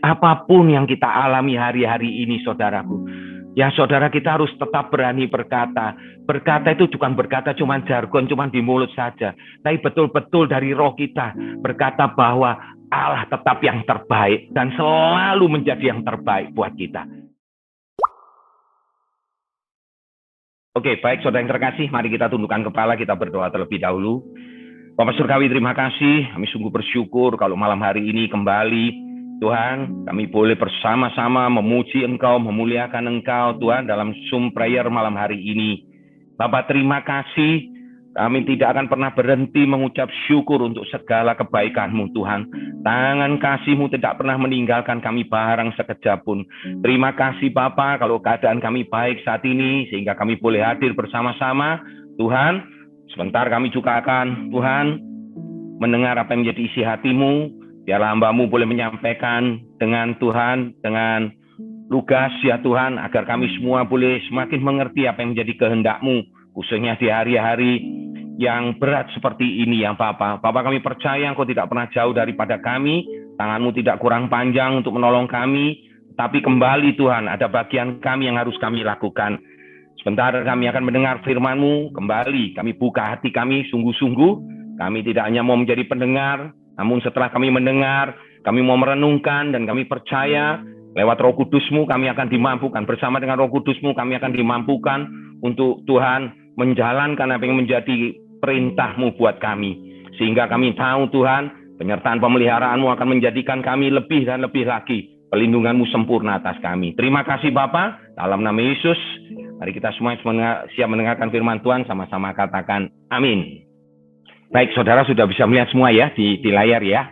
Apapun yang kita alami hari-hari ini, saudaraku, ya saudara, kita harus tetap berani berkata. Berkata itu bukan berkata cuma jargon, cuma di mulut saja, tapi betul-betul dari roh kita berkata bahwa Allah tetap yang terbaik dan selalu menjadi yang terbaik buat kita. Oke, baik saudara yang terkasih, mari kita tundukkan kepala, kita berdoa terlebih dahulu. Bapak Surgawi, terima kasih. Kami sungguh bersyukur kalau malam hari ini kembali Tuhan, kami boleh bersama-sama memuji Engkau, memuliakan Engkau, Tuhan, dalam Zoom prayer malam hari ini. Bapak, terima kasih. Kami tidak akan pernah berhenti mengucap syukur untuk segala kebaikan-Mu, Tuhan. Tangan kasih-Mu tidak pernah meninggalkan kami barang sekejap pun. Terima kasih, Bapak, kalau keadaan kami baik saat ini, sehingga kami boleh hadir bersama-sama. Tuhan, sebentar kami juga akan, Tuhan, mendengar apa yang menjadi isi hati-Mu. Biarlah hamba-Mu boleh menyampaikan dengan Tuhan, dengan lugas ya Tuhan, agar kami semua boleh semakin mengerti apa yang menjadi kehendak-Mu, khususnya di hari-hari yang berat seperti ini ya Bapa. Bapa, kami percaya Engkau tidak pernah jauh daripada kami, tangan-Mu tidak kurang panjang untuk menolong kami, tapi kembali Tuhan, ada bagian kami yang harus kami lakukan. Sebentar kami akan mendengar firman-Mu, kembali kami buka hati kami sungguh-sungguh, kami tidak hanya mau menjadi pendengar, namun setelah kami mendengar, kami mau merenungkan dan kami percaya lewat Roh Kudus-Mu kami akan dimampukan. Bersama dengan Roh Kudus-Mu kami akan dimampukan untuk Tuhan menjalankan apa yang menjadi perintah-Mu buat kami. Sehingga kami tahu Tuhan, penyertaan pemeliharaan-Mu akan menjadikan kami lebih dan lebih lagi. Pelindungan-Mu sempurna atas kami. Terima kasih Bapa, dalam nama Yesus. Mari kita semua siap mendengarkan firman Tuhan, sama-sama katakan amin. Baik, saudara sudah bisa melihat semua ya di layar ya.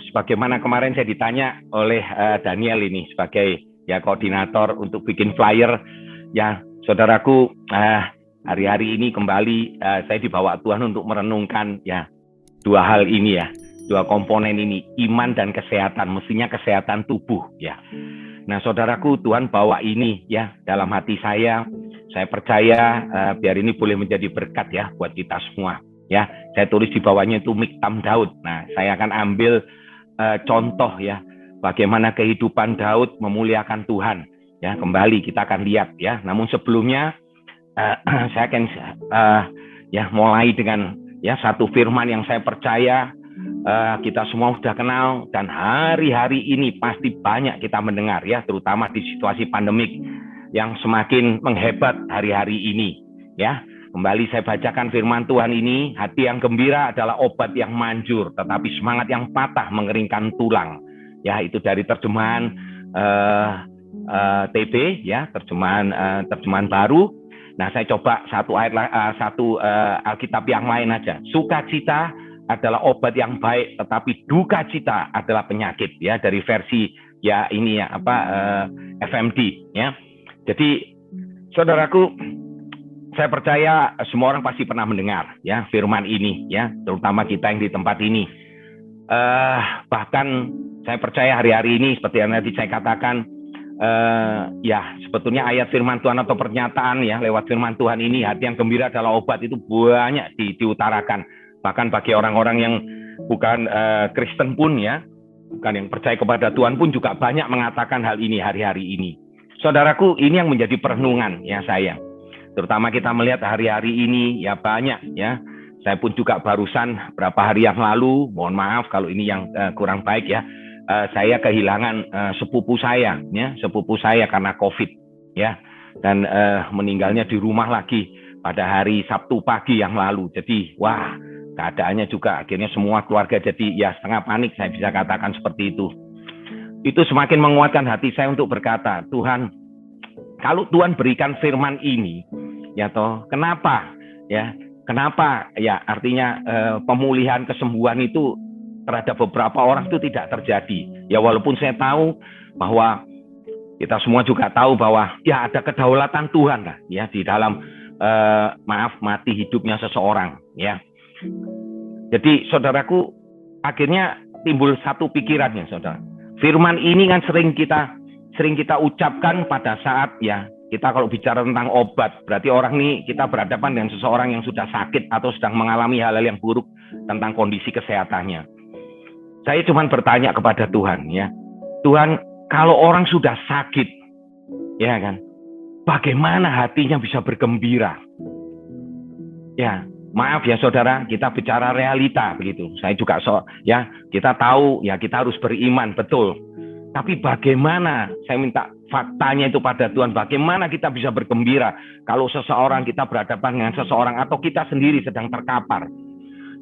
Sebagaimana kemarin saya ditanya oleh Daniel ini sebagai ya koordinator untuk bikin flyer ya, saudaraku, hari-hari ini kembali saya dibawa Tuhan untuk merenungkan ya dua hal ini ya, dua komponen ini, iman dan kesehatan, mestinya kesehatan tubuh ya. Nah, saudaraku, Tuhan bawa ini ya dalam hati saya. Saya percaya biar ini boleh menjadi berkat ya buat kita semua. Ya, saya tulis di bawahnya itu Miktam Daud. Nah, saya akan ambil contoh ya bagaimana kehidupan Daud memuliakan Tuhan. Ya, kembali kita akan lihat ya. Namun sebelumnya saya akan ya mulai dengan ya satu firman yang saya percaya kita semua sudah kenal dan hari-hari ini pasti banyak kita mendengar ya, terutama di situasi pandemik yang semakin menghebat hari-hari ini ya. Kembali saya bacakan firman Tuhan ini, hati yang gembira adalah obat yang manjur, tetapi semangat yang patah mengeringkan tulang. Ya, itu dari terjemahan TB ya, terjemahan baru. Nah, saya coba satu Alkitab yang lain aja. Sukacita adalah obat yang baik, tetapi duka cita adalah penyakit ya, dari versi ya ini ya FMD ya. Jadi saudaraku, saya percaya semua orang pasti pernah mendengar ya firman ini ya, terutama kita yang di tempat ini. Bahkan saya percaya hari-hari ini seperti yang tadi saya katakan, ya sebetulnya ayat firman Tuhan atau pernyataan ya lewat firman Tuhan ini, hati yang gembira adalah obat, itu banyak diutarakan. Bahkan bagi orang-orang yang bukan Kristen pun ya, bukan yang percaya kepada Tuhan pun juga banyak mengatakan hal ini hari-hari ini. Saudaraku, ini yang menjadi perenungan ya saya. Terutama kita melihat hari-hari ini ya banyak ya. Saya pun juga barusan berapa hari yang lalu, mohon maaf kalau ini yang kurang baik ya, saya kehilangan sepupu saya karena COVID ya, dan meninggalnya di rumah lagi pada hari Sabtu pagi yang lalu. Jadi wah, keadaannya juga akhirnya semua keluarga jadi ya setengah panik, saya bisa katakan seperti itu. Itu semakin menguatkan hati saya untuk berkata, Tuhan, kalau Tuhan berikan firman ini, ya toh, kenapa ya artinya pemulihan kesembuhan itu terhadap beberapa orang itu tidak terjadi. Ya walaupun saya tahu bahwa kita semua juga tahu bahwa ya ada kedaulatan Tuhan lah ya di dalam mati hidupnya seseorang ya. Jadi saudaraku, akhirnya timbul satu pikiran ya saudara. Firman ini kan sering kita ucapkan pada saat ya kita kalau bicara tentang obat, berarti orang ini kita berhadapan dengan seseorang yang sudah sakit atau sedang mengalami hal-hal yang buruk tentang kondisi kesehatannya. Saya cuma bertanya kepada Tuhan, ya. Tuhan, kalau orang sudah sakit, ya kan, bagaimana hatinya bisa bergembira? Ya, maaf ya saudara, kita bicara realita begitu. Saya juga ya, kita tahu ya kita harus beriman, betul. Tapi bagaimana, saya minta faktanya itu pada Tuhan, bagaimana kita bisa bergembira kalau seseorang, kita berhadapan dengan seseorang atau kita sendiri sedang terkapar,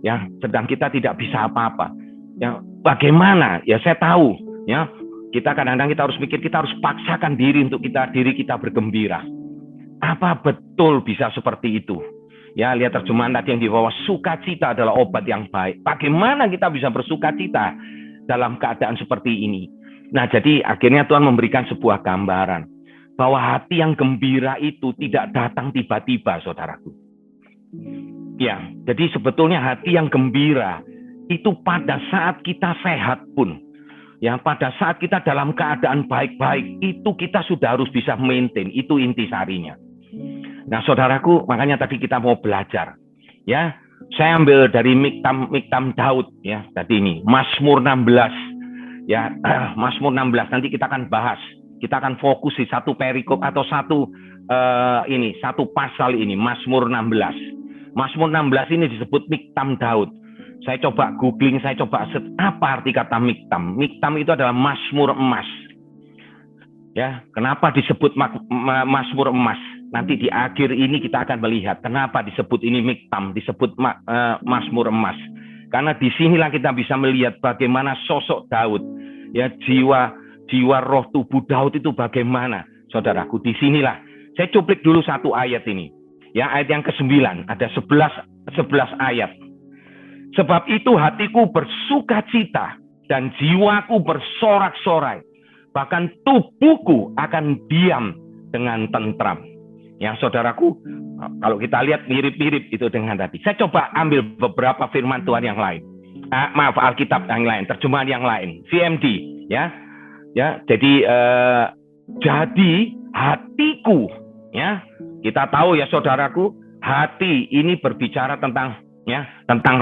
ya, sedang kita tidak bisa apa-apa. Ya, bagaimana? Ya saya tahu, ya, kita kadang-kadang kita harus mikir, kita harus paksakan diri untuk diri kita bergembira. Apa betul bisa seperti itu? Ya, lihat terjemahan tadi yang di bawah, sukacita adalah obat yang baik. Bagaimana kita bisa bersukacita dalam keadaan seperti ini? Nah, jadi akhirnya Tuhan memberikan sebuah gambaran bahwa hati yang gembira itu tidak datang tiba-tiba, saudaraku. Ya, jadi sebetulnya hati yang gembira itu pada saat kita sehat pun, ya, pada saat kita dalam keadaan baik-baik, itu kita sudah harus bisa maintain, itu intisarinya. Nah, saudaraku, makanya tadi kita mau belajar, ya. Saya ambil dari Miktam Daud, ya, tadi ini Mazmur 16. Ya, Mazmur 16 nanti kita akan bahas. Kita akan fokus di satu perikop atau satu pasal ini, Mazmur 16. Mazmur 16 ini disebut Miktam Daud. Saya coba googling, saya coba apa arti kata Miktam. Miktam itu adalah Mazmur emas. Ya, kenapa disebut Mazmur emas? Nanti di akhir ini kita akan melihat kenapa disebut ini Miktam, disebut Mazmur emas. Karena disinilah kita bisa melihat bagaimana sosok Daud, ya, jiwa roh tubuh Daud itu bagaimana, saudaraku. Disinilah saya cuplik dulu satu ayat ini, ya, ayat yang ke-9, ada 11 ayat. Sebab itu hatiku bersukacita dan jiwaku bersorak-sorai, bahkan tubuhku akan diam dengan tentram. Ya, saudaraku, kalau kita lihat mirip-mirip itu dengan tadi. Saya coba ambil beberapa firman Tuhan yang lain. Alkitab yang lain, terjemahan yang lain, VMD, ya. Ya, jadi hatiku, ya. Kita tahu ya saudaraku, hati ini berbicara tentang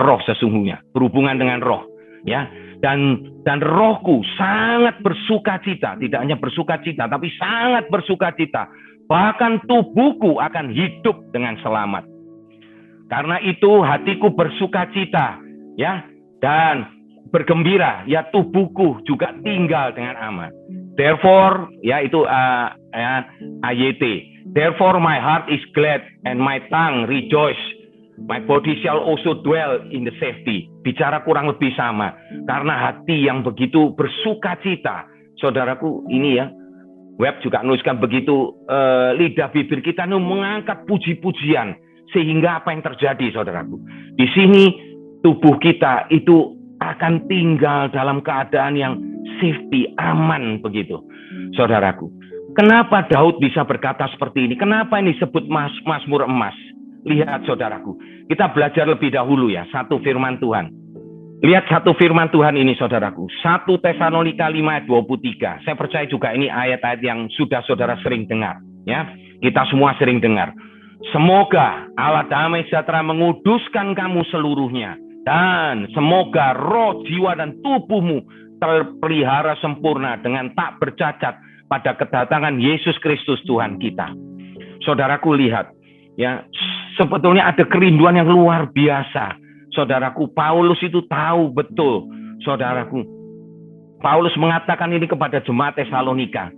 roh sesungguhnya, berhubungan dengan roh, ya. Dan rohku sangat bersukacita, tidak hanya bersukacita tapi sangat bersukacita. Bahkan tubuhku akan hidup dengan selamat. Karena itu hatiku bersukacita, ya, dan bergembira, ya, tubuhku juga tinggal dengan aman. Therefore, ya, itu AYT. Therefore my heart is glad and my tongue rejoice. My body shall also dwell in the safety. Bicara kurang lebih sama. Karena hati yang begitu bersukacita, saudaraku, ini ya, Web juga menuliskan begitu, lidah bibir kita mengangkat puji-pujian, sehingga apa yang terjadi, saudaraku? Di sini tubuh kita itu akan tinggal dalam keadaan yang safety, aman begitu, saudaraku. Kenapa Daud bisa berkata seperti ini? Kenapa ini disebut Mazmur emas? Lihat, saudaraku, kita belajar lebih dahulu ya, satu firman Tuhan. Lihat satu firman Tuhan ini, saudaraku. 1 Tesalonika 5 ayat 23. Saya percaya juga ini ayat-ayat yang sudah saudara sering dengar, ya. Kita semua sering dengar. Semoga Allah damai sejahtera menguduskan kamu seluruhnya, dan semoga roh, jiwa, dan tubuhmu terpelihara sempurna dengan tak bercacat pada kedatangan Yesus Kristus Tuhan kita. Saudaraku, lihat, ya, sebetulnya ada kerinduan yang luar biasa. Saudaraku, Paulus itu tahu betul, saudaraku. Paulus mengatakan ini kepada jemaat Tesalonika.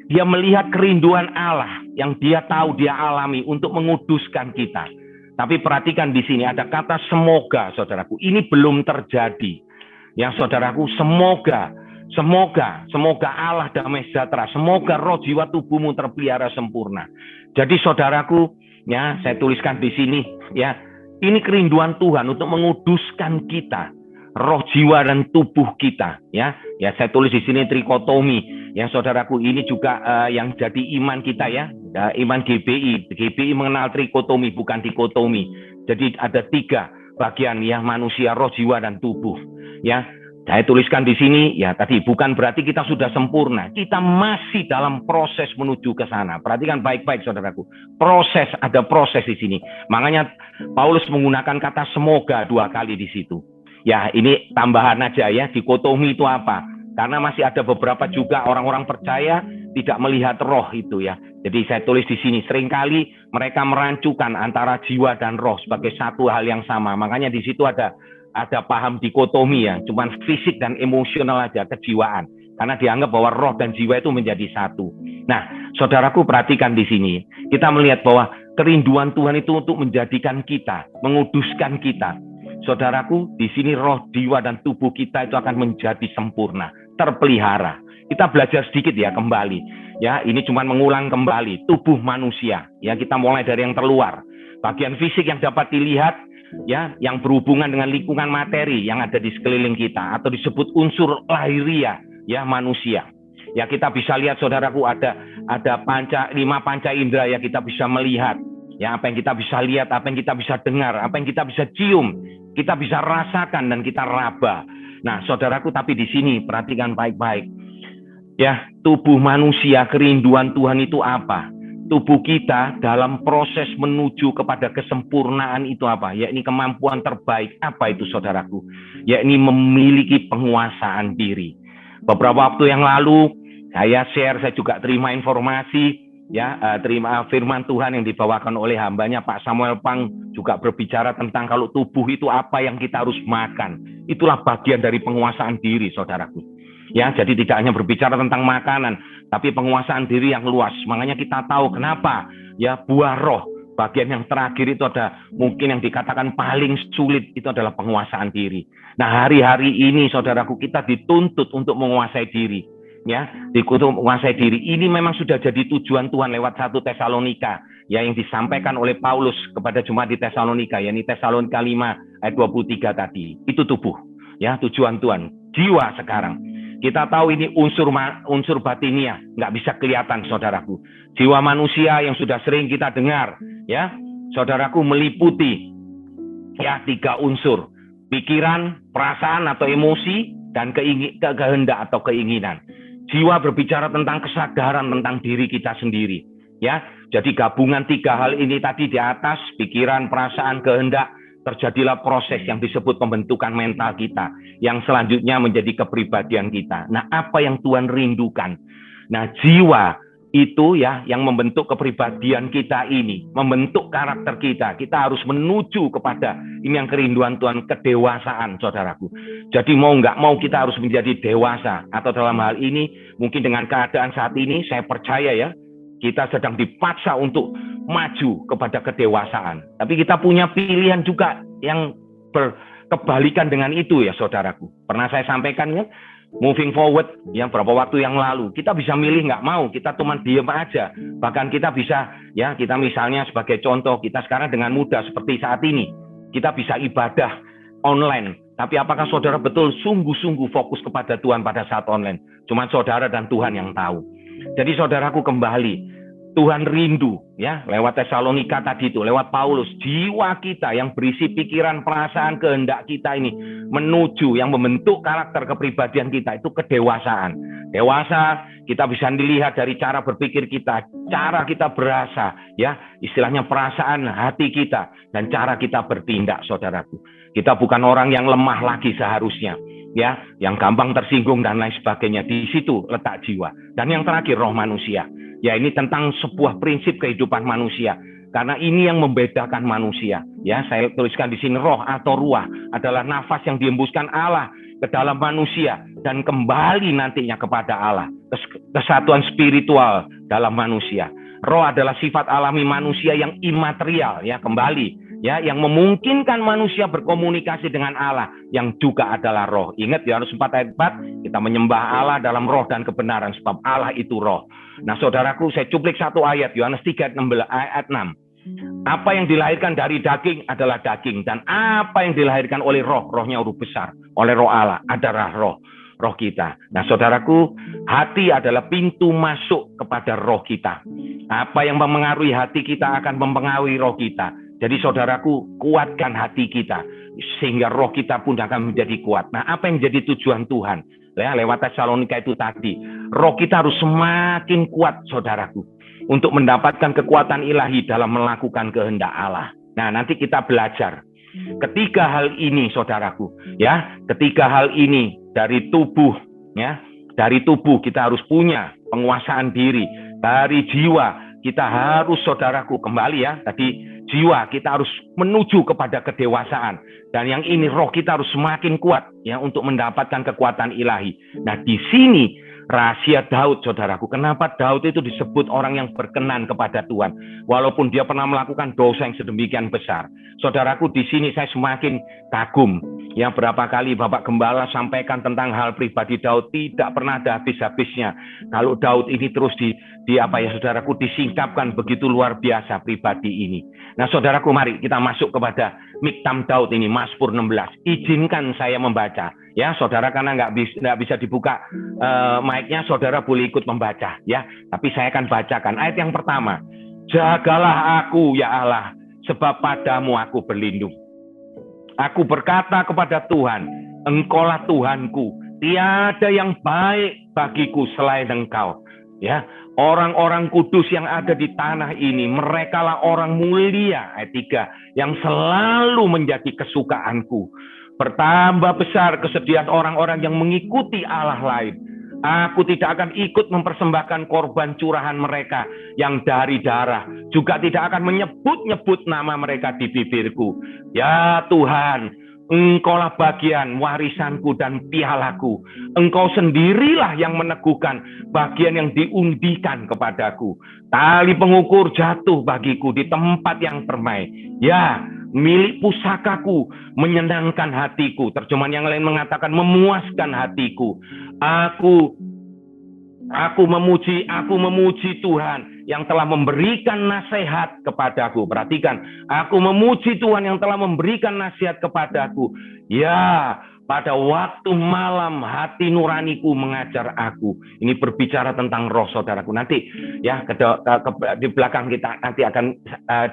Dia melihat kerinduan Allah yang dia tahu, dia alami untuk menguduskan kita. Tapi perhatikan di sini ada kata semoga, saudaraku. Ini belum terjadi. Ya, saudaraku, semoga Allah damai sejahtera. Semoga roh, jiwa, tubuhmu terpelihara sempurna. Jadi saudaraku, ya, saya tuliskan di sini, ya. Ini kerinduan Tuhan untuk menguduskan kita, roh, jiwa, dan tubuh kita, ya. Ya, saya tulis di sini trikotomi, ya, saudaraku. Ini juga yang jadi iman kita, ya. Iman GBI. GBI mengenal trikotomi, bukan dikotomi. Jadi ada 3 bagian, ya, manusia, roh, jiwa, dan tubuh, ya. Saya tuliskan di sini, ya, tadi bukan berarti kita sudah sempurna. Kita masih dalam proses menuju ke sana. Perhatikan baik-baik, saudaraku. Ada proses di sini. Makanya Paulus menggunakan kata semoga 2 kali di situ. Ya, ini tambahan aja ya, dikotomi itu apa? Karena masih ada beberapa juga orang-orang percaya tidak melihat roh itu ya. Jadi saya tulis di sini, seringkali mereka merancukan antara jiwa dan roh sebagai satu hal yang sama. Makanya di situ ada paham dikotomi ya, cuman fisik dan emosional aja, kejiwaan. Karena dianggap bahwa roh dan jiwa itu menjadi satu. Nah, saudaraku perhatikan di sini, kita melihat bahwa kerinduan Tuhan itu untuk menjadikan kita, menguduskan kita. Saudaraku, di sini roh, jiwa, dan tubuh kita itu akan menjadi sempurna, terpelihara. Kita belajar sedikit ya kembali. Ya, ini cuma mengulang kembali tubuh manusia. Ya, kita mulai dari yang terluar. Bagian fisik yang dapat dilihat, ya, yang berhubungan dengan lingkungan materi yang ada di sekeliling kita, atau disebut unsur lahiriah, ya, manusia. Ya, kita bisa lihat saudaraku, ada 5 panca indera yang kita bisa melihat. Ya, apa yang kita bisa lihat, apa yang kita bisa dengar, apa yang kita bisa cium, kita bisa rasakan dan kita raba. Nah, saudaraku, tapi di sini perhatikan baik-baik. Ya, tubuh manusia, kerinduan Tuhan itu apa? Tubuh kita dalam proses menuju kepada kesempurnaan itu apa? Yakni kemampuan terbaik. Apa itu saudaraku? Yakni memiliki penguasaan diri. Beberapa waktu yang lalu saya share, saya juga terima informasi, ya, terima firman Tuhan yang dibawakan oleh hambanya Pak Samuel Pang, juga berbicara tentang kalau tubuh itu apa yang kita harus makan. Itulah bagian dari penguasaan diri, saudaraku. Ya, jadi tidak hanya berbicara tentang makanan, tapi penguasaan diri yang luas. Makanya kita tahu kenapa ya buah roh, bagian yang terakhir itu ada mungkin yang dikatakan paling sulit itu adalah penguasaan diri. Nah, hari-hari ini saudaraku, kita dituntut untuk menguasai diri. Ya, dituntut menguasai diri. Ini memang sudah jadi tujuan Tuhan lewat 1 Tesalonika ya, yang disampaikan oleh Paulus kepada jemaat di Tesalonika, yakni Tesalonika 5 ayat 23 tadi. Itu tubuh. Ya, tujuan Tuhan. Jiwa sekarang. Kita tahu ini unsur batinia, nggak bisa kelihatan, saudaraku. Jiwa manusia yang sudah sering kita dengar, ya, saudaraku, meliputi ya 3 unsur: pikiran, perasaan atau emosi, dan kehendak atau keinginan. Jiwa berbicara tentang kesadaran tentang diri kita sendiri, ya. Jadi gabungan 3 hal ini tadi di atas, pikiran, perasaan, kehendak, terjadilah proses yang disebut pembentukan mental kita, yang selanjutnya menjadi kepribadian kita. Nah, apa yang Tuhan rindukan? Nah, jiwa itu ya yang membentuk kepribadian kita ini, membentuk karakter kita. Kita harus menuju kepada ini yang kerinduan Tuhan, kedewasaan, saudaraku. Jadi mau nggak mau kita harus menjadi dewasa, atau dalam hal ini mungkin dengan keadaan saat ini saya percaya ya, kita sedang dipaksa untuk maju kepada kedewasaan. Tapi kita punya pilihan juga yang berkebalikan dengan itu ya, saudaraku. Pernah saya sampaikan ya, moving forward yang beberapa waktu yang lalu, kita bisa milih nggak mau, kita cuma diem aja. Bahkan kita bisa ya, kita misalnya sebagai contoh, kita sekarang dengan mudah seperti saat ini, kita bisa ibadah online. Tapi apakah saudara betul sungguh-sungguh fokus kepada Tuhan pada saat online? Cuma saudara dan Tuhan yang tahu. Jadi saudaraku, kembali, Tuhan rindu ya lewat Tesalonika tadi itu, lewat Paulus, jiwa kita yang berisi pikiran, perasaan, kehendak kita ini menuju yang membentuk karakter kepribadian kita, itu kedewasaan. Dewasa kita bisa dilihat dari cara berpikir kita, cara kita berasa ya, istilahnya perasaan hati kita, dan cara kita bertindak, saudaraku. Kita bukan orang yang lemah lagi seharusnya ya, yang gampang tersinggung dan lain sebagainya. Di situ letak jiwa. Dan yang terakhir, roh manusia. Ya, ini tentang sebuah prinsip kehidupan manusia. Karena ini yang membedakan manusia. Ya, saya tuliskan di sini, roh atau ruah adalah nafas yang dihembuskan Allah ke dalam manusia dan kembali nantinya kepada Allah. Kesatuan spiritual dalam manusia. Roh adalah sifat alami manusia yang imaterial, ya, kembali, ya, yang memungkinkan manusia berkomunikasi dengan Allah, yang juga adalah roh. Ingat Yohanes 4 ayat 4, kita menyembah Allah dalam roh dan kebenaran, sebab Allah itu roh. Nah, saudaraku, saya cuplik 1 ayat, Yohanes 3 ayat 6. Apa yang dilahirkan dari daging adalah daging, dan apa yang dilahirkan oleh roh, rohnya huruf besar, oleh roh Allah adalah roh kita. Nah, saudaraku, hati adalah pintu masuk kepada roh kita. Apa yang mempengaruhi hati kita akan mempengaruhi roh kita. Jadi saudaraku, kuatkan hati kita sehingga roh kita pun akan menjadi kuat. Nah, apa yang jadi tujuan Tuhan? Ya, lewat Tesalonika itu tadi, roh kita harus semakin kuat, saudaraku, untuk mendapatkan kekuatan ilahi dalam melakukan kehendak Allah. Nah, nanti kita belajar Ketiga hal ini, saudaraku, ya, ketiga hal ini dari tubuh, ya, dari tubuh kita harus punya penguasaan diri, dari jiwa kita harus, saudaraku, kembali ya, tadi jiwa kita harus menuju kepada kedewasaan, dan yang ini roh kita harus semakin kuat ya untuk mendapatkan kekuatan ilahi. Nah, di sini rahasia Daud, saudaraku. Kenapa Daud itu disebut orang yang berkenan kepada Tuhan, walaupun dia pernah melakukan dosa yang sedemikian besar. Saudaraku, di sini saya semakin kagum. Yang berapa kali Bapak Gembala sampaikan tentang hal pribadi Daud, tidak pernah ada habis-habisnya. Kalau Daud ini terus saudaraku, disingkapkan begitu luar biasa pribadi ini. Nah, saudaraku, mari kita masuk kepada Miktam Daud ini, Mazmur 16. Izinkan saya membaca. Ya, saudara, karena nggak bisa dibuka mic-nya, saudara boleh ikut membaca. Ya, tapi saya akan bacakan ayat yang pertama. Jagalah aku, ya Allah, sebab padamu aku berlindung. Aku berkata kepada Tuhan, Engkaulah Tuhanku, tiada yang baik bagiku selain Engkau. Ya, orang-orang kudus yang ada di tanah ini, merekalah orang mulia, ayat 3, yang selalu menjadi kesukaanku. Bertambah besar kesedihan orang-orang yang mengikuti Allah lain. Aku tidak akan ikut mempersembahkan korban curahan mereka yang dari darah. Juga tidak akan menyebut-nyebut nama mereka di bibirku. Ya Tuhan, Engkaulah bagian warisanku dan pialaku. Engkau sendirilah yang meneguhkan bagian yang diundikan kepadaku. Tali pengukur jatuh bagiku di tempat yang permai. Ya, milik pusakaku menyenangkan hatiku. Terjemahan yang lain mengatakan memuaskan hatiku. Aku memuji Tuhan yang telah memberikan nasihat kepadaku. Perhatikan, aku memuji Tuhan yang telah memberikan nasihat kepadaku. Ya, pada waktu malam hati nuraniku mengajar aku. Ini berbicara tentang roh, saudaraku. Nanti ya di belakang kita nanti akan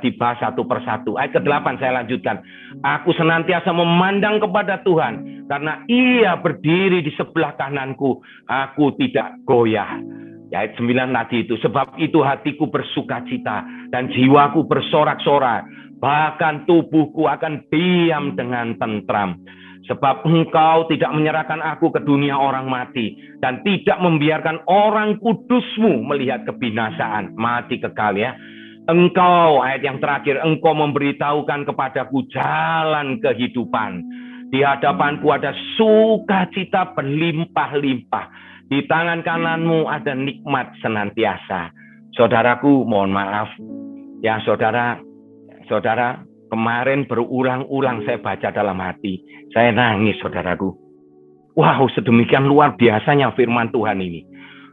dibahas satu persatu. Ayat ke-8 saya lanjutkan. Aku senantiasa memandang kepada Tuhan karena Ia berdiri di sebelah kananku. Aku tidak goyah. Ya, ayat 9 tadi itu. Sebab itu hatiku bersukacita dan jiwaku bersorak-sorak. Bahkan tubuhku akan diam dengan tentram. Sebab Engkau tidak menyerahkan aku ke dunia orang mati dan tidak membiarkan orang kudusmu melihat kebinasaan, mati kekal ya. Engkau, ayat yang terakhir, Engkau memberitahukan kepadaku jalan kehidupan. Di hadapanku ada sukacita berlimpah-limpah. Di tangan kananmu ada nikmat senantiasa. Saudaraku, mohon maaf. Ya, saudara, kemarin berulang-ulang saya baca dalam hati. Saya nangis, saudaraku. Wow, sedemikian luar biasanya firman Tuhan ini.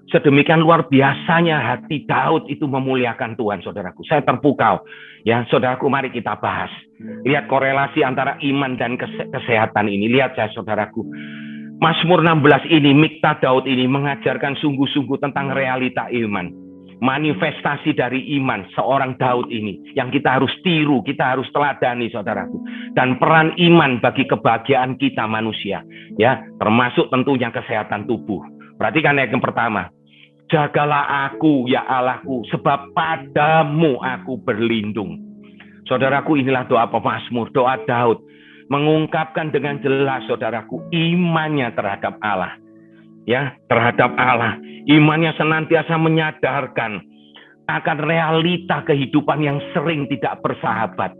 Sedemikian luar biasanya hati Daud itu memuliakan Tuhan, saudaraku. Saya terpukau. Ya, saudaraku, mari kita bahas. Lihat korelasi antara iman dan kesehatan ini. Lihat saya, saudaraku. Mazmur 16 ini, Mikta Daud ini mengajarkan sungguh-sungguh tentang realita iman. Manifestasi dari iman seorang Daud ini yang kita harus tiru, kita harus teladani, saudaraku. Dan peran iman bagi kebahagiaan kita manusia, ya, termasuk tentunya kesehatan tubuh. Perhatikan ayat yang pertama. Jagalah aku, ya Allahku, sebab padamu aku berlindung. Saudaraku, inilah doa pemazmur, doa Daud, mengungkapkan dengan jelas, saudaraku, imannya terhadap Allah. Ya, terhadap Allah. Imannya senantiasa menyadarkan akan realita kehidupan yang sering tidak bersahabat.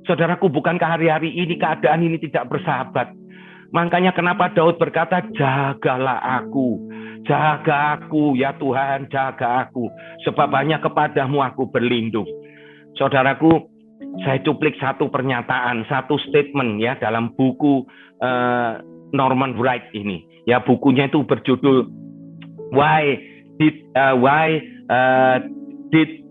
Saudaraku, bukankah hari-hari ini keadaan ini tidak bersahabat? Makanya kenapa Daud berkata, jagalah aku, jaga aku, ya Tuhan, jaga aku, sebab hanya kepadamu aku berlindung. Saudaraku, saya cuplik satu pernyataan, satu statement ya dalam buku Norman Wright ini. Ya, bukunya itu berjudul Why did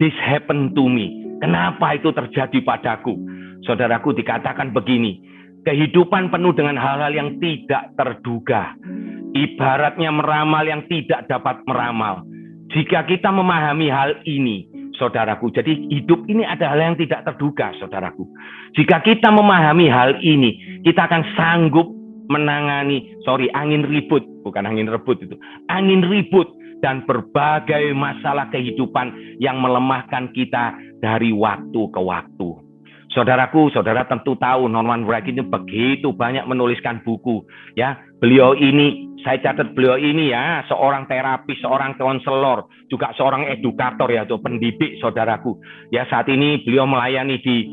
this happen to me? Kenapa itu terjadi padaku? Saudaraku, dikatakan begini, kehidupan penuh dengan hal-hal yang tidak terduga. Ibaratnya meramal yang tidak dapat meramal. Jika kita memahami hal ini, saudaraku, jadi hidup ini ada hal yang tidak terduga, saudaraku. Jika kita memahami hal ini, kita akan sanggup menangani, angin ribut dan berbagai masalah kehidupan yang melemahkan kita dari waktu ke waktu. Saudaraku, saudara tentu tahu Norman Wright ini begitu banyak menuliskan buku. Ya, beliau ini, saya catat beliau ini ya, seorang terapis, seorang konselor, juga seorang edukator ya, atau pendidik, saudaraku. Ya, saat ini beliau melayani di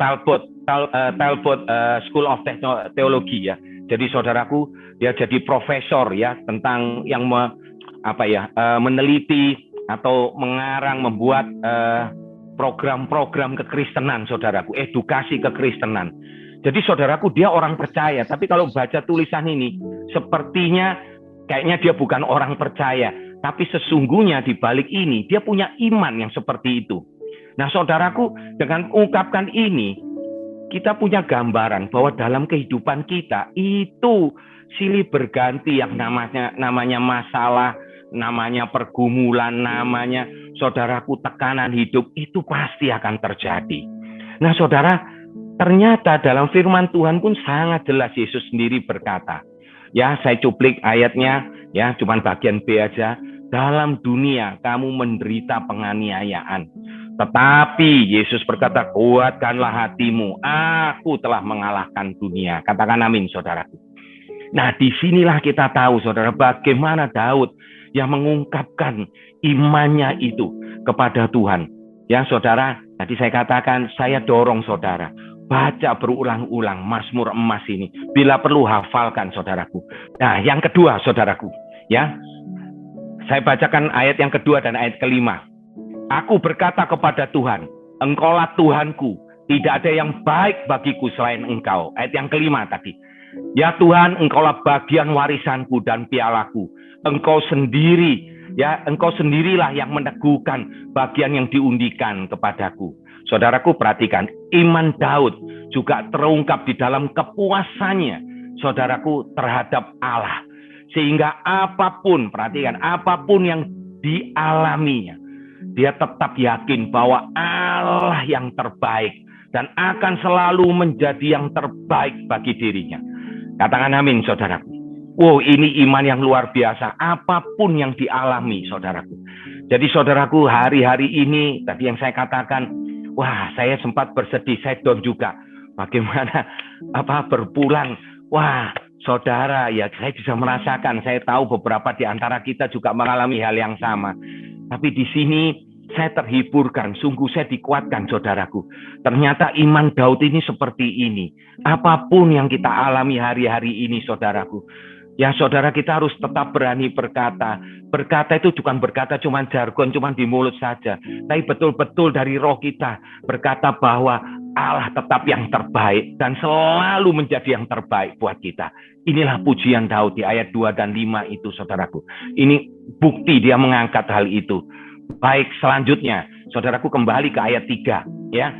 Talbot School of Theology ya. Jadi saudaraku, dia jadi profesor ya tentang yang meneliti atau mengarang, membuat program-program kekristenan, saudaraku, edukasi kekristenan. Jadi saudaraku, dia orang percaya, tapi kalau baca tulisan ini, sepertinya kayaknya dia bukan orang percaya, tapi sesungguhnya di balik ini, dia punya iman yang seperti itu. Nah saudaraku, dengan mengungkapkan ini, kita punya gambaran bahwa dalam kehidupan kita, itu silih berganti yang namanya masalah, namanya pergumulan, namanya saudaraku tekanan hidup, itu pasti akan terjadi. Nah saudara, ternyata dalam firman Tuhan pun sangat jelas Yesus sendiri berkata, ya saya cuplik ayatnya, ya cuman bagian B aja, dalam dunia kamu menderita penganiayaan. Tetapi Yesus berkata, kuatkanlah hatimu, aku telah mengalahkan dunia. Katakan amin saudaraku. Nah disinilah kita tahu saudara, bagaimana Daud yang mengungkapkan imannya itu kepada Tuhan. Ya saudara, tadi saya katakan, saya dorong saudara, baca berulang-ulang Mazmur emas ini. Bila perlu hafalkan saudaraku. Nah yang kedua saudaraku, ya, saya bacakan ayat yang kedua dan ayat kelima. Aku berkata kepada Tuhan, Engkaulah Tuhanku, tidak ada yang baik bagiku selain Engkau. Ayat yang kelima tadi. Ya Tuhan, Engkaulah bagian warisanku dan pialaku. Engkau sendiri, ya, Engkau sendirilah yang meneguhkan bagian yang diundikan kepadaku. Saudaraku perhatikan, iman Daud juga terungkap di dalam kepuasannya, saudaraku, terhadap Allah. Sehingga apapun, perhatikan, apapun yang dialaminya, dia tetap yakin bahwa Allah yang terbaik dan akan selalu menjadi yang terbaik bagi dirinya. Katakan amin, saudaraku. Wow, ini iman yang luar biasa. Apapun yang dialami, saudaraku. Jadi, saudaraku, hari-hari ini, tadi yang saya katakan, wah, saya sempat bersedih, saya down juga. Bagaimana berpulang. Wah, saudara, ya saya bisa merasakan. Saya tahu beberapa di antara kita juga mengalami hal yang sama. Tapi di sini saya terhiburkan, sungguh saya dikuatkan saudaraku. Ternyata iman Daud ini seperti ini. Apapun yang kita alami hari-hari ini saudaraku. Ya saudara, kita harus tetap berani berkata. Berkata itu bukan berkata cuma jargon, cuma di mulut saja. Tapi betul-betul dari roh kita berkata bahwa Allah tetap yang terbaik dan selalu menjadi yang terbaik buat kita. Inilah pujian Daud di ayat 2 dan 5 itu saudaraku. Ini bukti dia mengangkat hal itu. Baik, selanjutnya saudaraku kembali ke ayat 3 ya.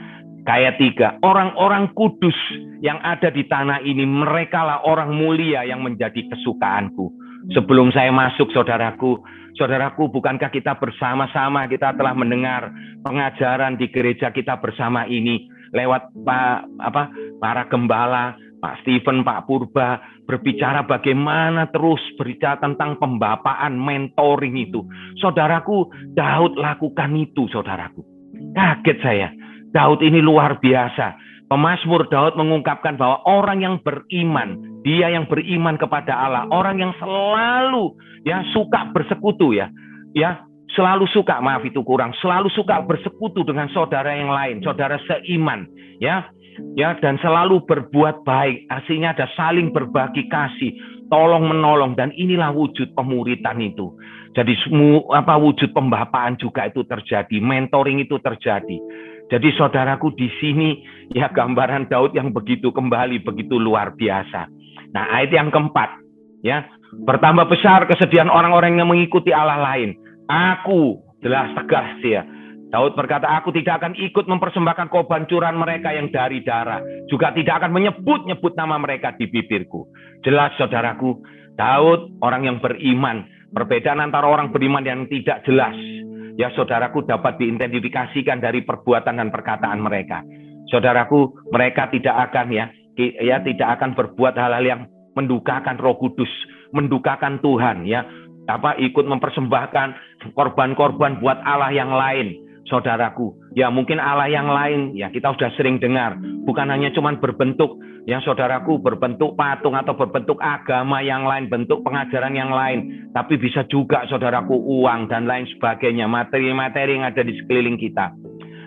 Ayat 3, orang-orang kudus yang ada di tanah ini, merekalah orang mulia yang menjadi kesukaanku. Sebelum saya masuk saudaraku, bukankah kita bersama-sama kita telah mendengar pengajaran di gereja kita bersama ini lewat para gembala, Pak Stephen, Pak Purba, berbicara bagaimana terus berbicara tentang pembapaan, mentoring itu. Saudaraku, Daud lakukan itu, saudaraku. Kaget saya. Daud ini luar biasa. Pemazmur Daud mengungkapkan bahwa orang yang beriman, dia yang beriman kepada Allah, orang yang selalu ya suka bersekutu selalu suka, selalu suka bersekutu dengan saudara yang lain, saudara seiman, ya, dan selalu berbuat baik. Artinya ada saling berbagi kasih, tolong menolong, dan inilah wujud pemuritan itu. Jadi wujud pembapaan juga itu terjadi, mentoring itu terjadi. Jadi saudaraku, di sini ya gambaran Daud yang begitu luar biasa. Nah, ayat yang keempat ya, bertambah besar kesedihan orang-orang yang mengikuti Allah lain. Aku jelas tegas ya. Daud berkata, aku tidak akan ikut mempersembahkan korban curahan mereka yang dari darah, juga tidak akan menyebut-nyebut nama mereka di bibirku. Jelas saudaraku, Daud orang yang beriman. Perbedaan antara orang beriman yang tidak jelas, ya saudaraku, dapat diidentifikasikan dari perbuatan dan perkataan mereka. Saudaraku, mereka tidak akan tidak akan berbuat hal-hal yang mendukakan Roh Kudus, mendukakan Tuhan, ikut mempersembahkan korban-korban buat Allah yang lain. saudaraku. Ya mungkin Allah yang lain, ya kita sudah sering dengar, bukan hanya cuman berbentuk, ya saudaraku, berbentuk patung atau berbentuk agama yang lain, bentuk pengajaran yang lain, tapi bisa juga saudaraku uang dan lain sebagainya, materi-materi yang ada di sekeliling kita.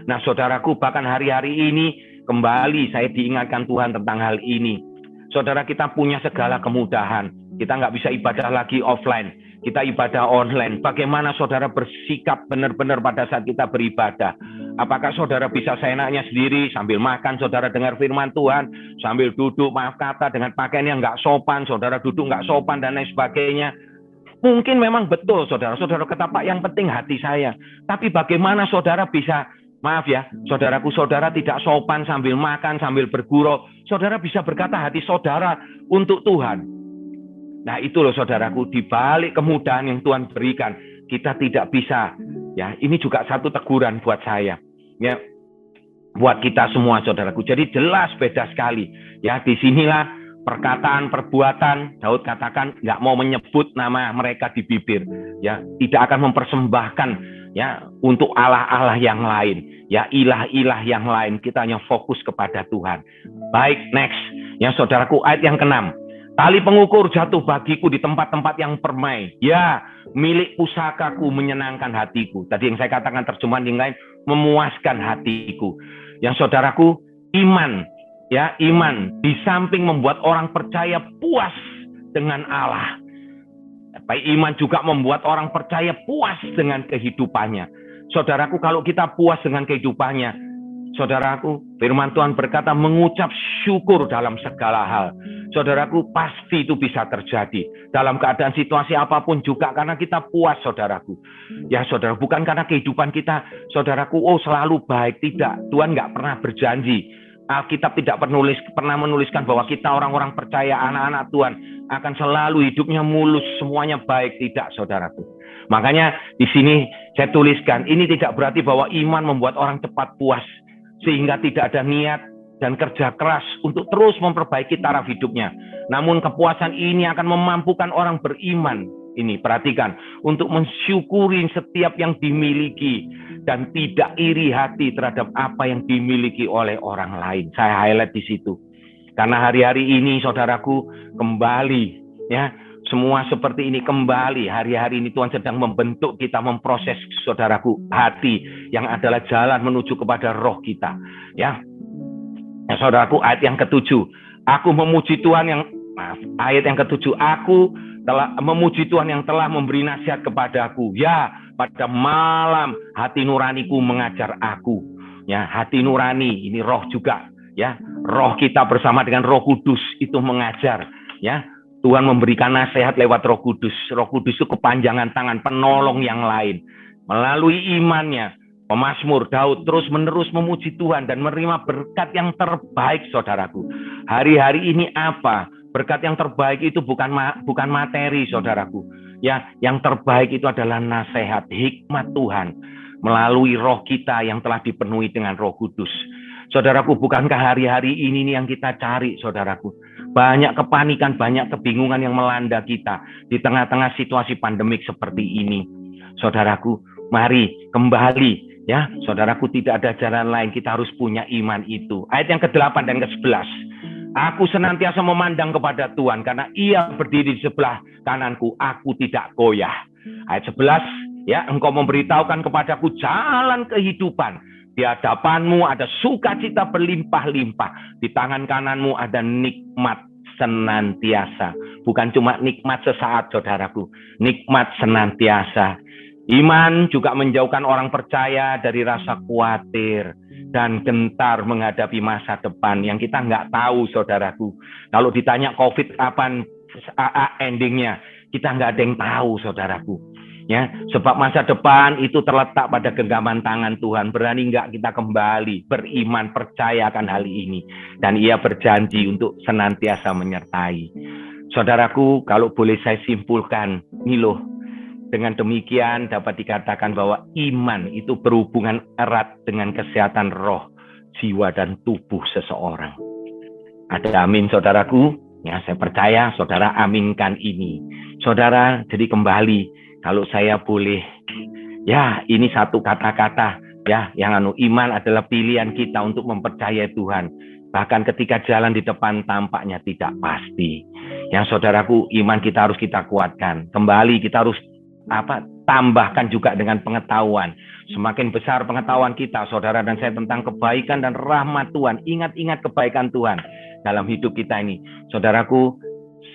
Nah saudaraku, bahkan hari-hari ini kembali saya diingatkan Tuhan tentang hal ini. Saudara, kita punya segala kemudahan, kita nggak bisa ibadah lagi offline, kita ibadah online. Bagaimana saudara bersikap benar-benar pada saat kita beribadah? Apakah saudara bisa seenaknya sendiri sambil makan, saudara dengar firman Tuhan, sambil duduk, maaf kata, dengan pakaian yang nggak sopan, saudara duduk nggak sopan dan lain sebagainya? Mungkin memang betul saudara ketapak yang penting hati saya. Tapi bagaimana saudara bisa, maaf ya, saudaraku, saudara tidak sopan sambil makan, sambil bergurau, saudara bisa berkata hati saudara untuk Tuhan. Nah itu loh saudaraku, di balik kemudahan yang Tuhan berikan, kita tidak bisa, ya ini juga satu teguran buat saya, ya buat kita semua saudaraku. Jadi jelas beda sekali, ya disinilah perkataan, perbuatan, Daud katakan nggak mau menyebut nama mereka di bibir, ya tidak akan mempersembahkan ya untuk Allah-Allah yang lain, ya ilah-ilah yang lain. Kita hanya fokus kepada Tuhan. Baik, next, ya saudaraku, ayat yang ke-6. Tali pengukur jatuh bagiku di tempat-tempat yang permai. Ya, milik pusakaku menyenangkan hatiku. Tadi yang saya katakan terjemahan yang lain, memuaskan hatiku. Yang saudaraku, iman, ya iman di samping membuat orang percaya puas dengan Allah. Baik, iman juga membuat orang percaya puas dengan kehidupannya. Saudaraku, kalau kita puas dengan kehidupannya, saudaraku, firman Tuhan berkata mengucap syukur dalam segala hal. Saudaraku, pasti itu bisa terjadi dalam keadaan situasi apapun juga, karena kita puas saudaraku. Ya saudara, bukan karena kehidupan kita, saudaraku, oh selalu baik. Tidak, Tuhan nggak pernah berjanji. Alkitab tidak pernah menuliskan bahwa kita orang-orang percaya, anak-anak Tuhan akan selalu hidupnya mulus, semuanya baik. Tidak saudaraku. Makanya di sini saya tuliskan, ini tidak berarti bahwa iman membuat orang cepat puas, sehingga tidak ada niat dan kerja keras untuk terus memperbaiki taraf hidupnya. Namun kepuasan ini akan memampukan orang beriman, ini perhatikan, untuk mensyukuri setiap yang dimiliki dan tidak iri hati terhadap apa yang dimiliki oleh orang lain. Saya highlight di situ. Karena hari-hari ini saudaraku, kembali ya, semua seperti ini kembali. Hari-hari ini Tuhan sedang membentuk kita, memproses saudaraku hati yang adalah jalan menuju kepada roh kita. Ya, saudaraku, ayat yang ke-7. Aku memuji Tuhan yang, ayat yang ke-7. Aku telah memuji Tuhan yang telah memberi nasihat kepadaku. Ya, pada malam hati nuraniku mengajar aku. Ya, hati nurani ini roh juga. Ya, roh kita bersama dengan Roh Kudus itu mengajar. Ya, Tuhan memberikan nasihat lewat Roh Kudus. Roh Kudus itu kepanjangan tangan, penolong yang lain. Melalui imannya, Pemazmur Daud terus-menerus memuji Tuhan dan menerima berkat yang terbaik, saudaraku. Hari-hari ini apa? Berkat yang terbaik itu bukan materi, saudaraku. Ya, yang terbaik itu adalah nasihat, hikmat Tuhan melalui roh kita yang telah dipenuhi dengan Roh Kudus. Saudaraku, bukankah hari-hari ini yang kita cari, saudaraku? Banyak kepanikan, banyak kebingungan yang melanda kita di tengah-tengah situasi pandemik seperti ini. Saudaraku, mari kembali. Ya, saudaraku, tidak ada jalan lain. Kita harus punya iman itu. Ayat yang ke-8 dan ke-11. Aku senantiasa memandang kepada Tuhan karena Ia berdiri di sebelah kananku. Aku tidak goyah. Ayat 11, ya, engkau memberitahukan kepadaku jalan kehidupan. Di hadapanmu ada sukacita berlimpah-limpah. Di tangan kananmu ada nikmat senantiasa. Bukan cuma nikmat sesaat, saudaraku. Nikmat senantiasa. Iman juga menjauhkan orang percaya dari rasa khawatir dan gentar menghadapi masa depan yang kita nggak tahu, saudaraku. Kalau ditanya COVID kapan endingnya, kita nggak ada yang tahu, saudaraku. Ya, sebab masa depan itu terletak pada genggaman tangan Tuhan. Berani nggak kita kembali beriman, percaya akan hal ini, dan Ia berjanji untuk senantiasa menyertai. Saudaraku, kalau boleh saya simpulkan, ini loh. Dengan demikian dapat dikatakan bahwa iman itu berhubungan erat dengan kesehatan roh, jiwa, dan tubuh seseorang. Ada amin, saudaraku? Ya, saya percaya saudara aminkan ini. Saudara, jadi kembali, kalau saya boleh, ya ini satu kata-kata Ya, iman adalah pilihan kita untuk mempercayai Tuhan. Bahkan ketika jalan di depan tampaknya tidak pasti. Yang saudaraku, iman kita harus kita kuatkan. Kembali kita harus tambahkan juga dengan pengetahuan. Semakin besar pengetahuan kita, saudara dan saya, tentang kebaikan dan rahmat Tuhan. Ingat-ingat kebaikan Tuhan dalam hidup kita ini. Saudaraku,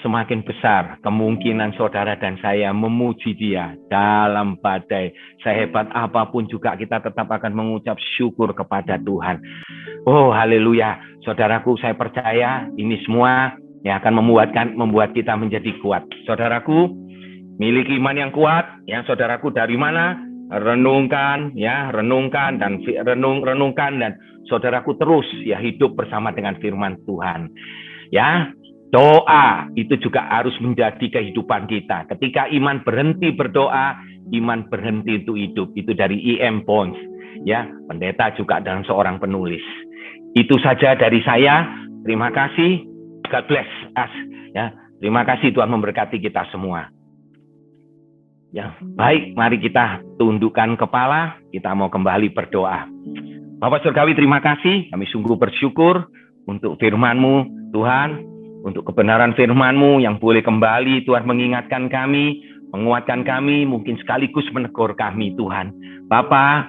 semakin besar kemungkinan saudara dan saya memuji Dia dalam badai. Sehebat apapun juga kita tetap akan mengucap syukur kepada Tuhan. Oh, haleluya. Saudaraku, saya percaya ini semua yang akan membuat kita menjadi kuat. Saudaraku, miliki iman yang kuat. Ya, saudaraku, dari mana? Renungkan dan saudaraku terus ya hidup bersama dengan firman Tuhan. Ya, doa itu juga harus menjadi kehidupan kita. Ketika iman berhenti berdoa, iman berhenti untuk hidup. Itu dari E.M. Bounds. Ya, pendeta juga dan seorang penulis. Itu saja dari saya. Terima kasih. God bless us. Ya, terima kasih, Tuhan memberkati kita semua. Ya, baik, mari kita tundukkan kepala. Kita mau kembali berdoa. Bapak Surgawi, terima kasih. Kami sungguh bersyukur untuk firman-Mu, Tuhan, untuk kebenaran firman-Mu yang boleh kembali, Tuhan, mengingatkan kami, menguatkan kami, mungkin sekaligus menegur kami, Tuhan. Bapa,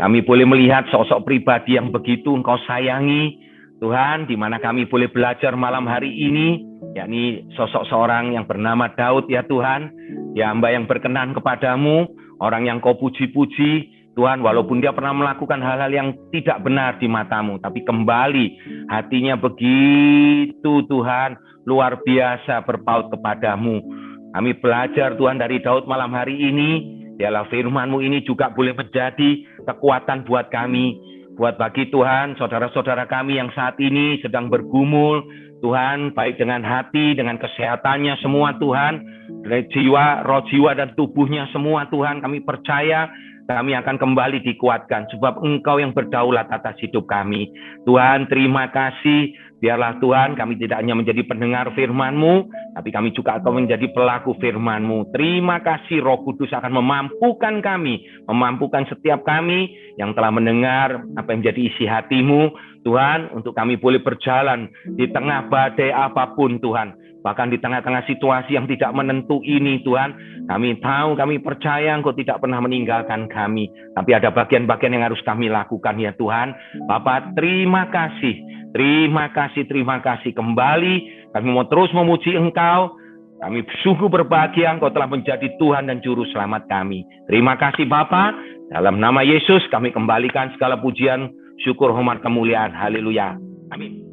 kami boleh melihat sosok pribadi yang begitu Engkau sayangi, Tuhan, di mana kami boleh belajar malam hari ini, yakni sosok seorang yang bernama Daud, ya Tuhan, ya hamba yang berkenan kepadamu, orang yang Kau puji-puji, Tuhan, walaupun dia pernah melakukan hal-hal yang tidak benar di matamu, tapi kembali hatinya begitu, Tuhan, luar biasa berpaut kepadamu. Kami belajar, Tuhan, dari Daud malam hari ini, biarlah firman-Mu ini juga boleh menjadi kekuatan buat kami, buat bagi Tuhan, saudara-saudara kami yang saat ini sedang bergumul, Tuhan, baik dengan hati, dengan kesehatannya semua, Tuhan, dari jiwa, roh jiwa dan tubuhnya semua, Tuhan, kami percaya kami akan kembali dikuatkan, sebab Engkau yang berdaulat atas hidup kami. Tuhan, terima kasih. Biarlah Tuhan, kami tidak hanya menjadi pendengar firman-Mu, tapi kami juga akan menjadi pelaku firman-Mu. Terima kasih, Roh Kudus akan memampukan kami, memampukan setiap kami yang telah mendengar apa yang menjadi isi hati-Mu, Tuhan, untuk kami boleh berjalan di tengah badai apapun, Tuhan. Bahkan di tengah-tengah situasi yang tidak menentu ini, Tuhan, kami tahu, kami percaya Engkau tidak pernah meninggalkan kami. Tapi ada bagian-bagian yang harus kami lakukan, ya Tuhan. Bapak, terima kasih. Terima kasih, terima kasih. Kembali, kami mau terus memuji Engkau. Kami sungguh berbahagia Engkau telah menjadi Tuhan dan Juru Selamat kami. Terima kasih, Bapak. Dalam nama Yesus, kami kembalikan segala pujian, syukur, hormat, kemuliaan. Haleluya. Amin.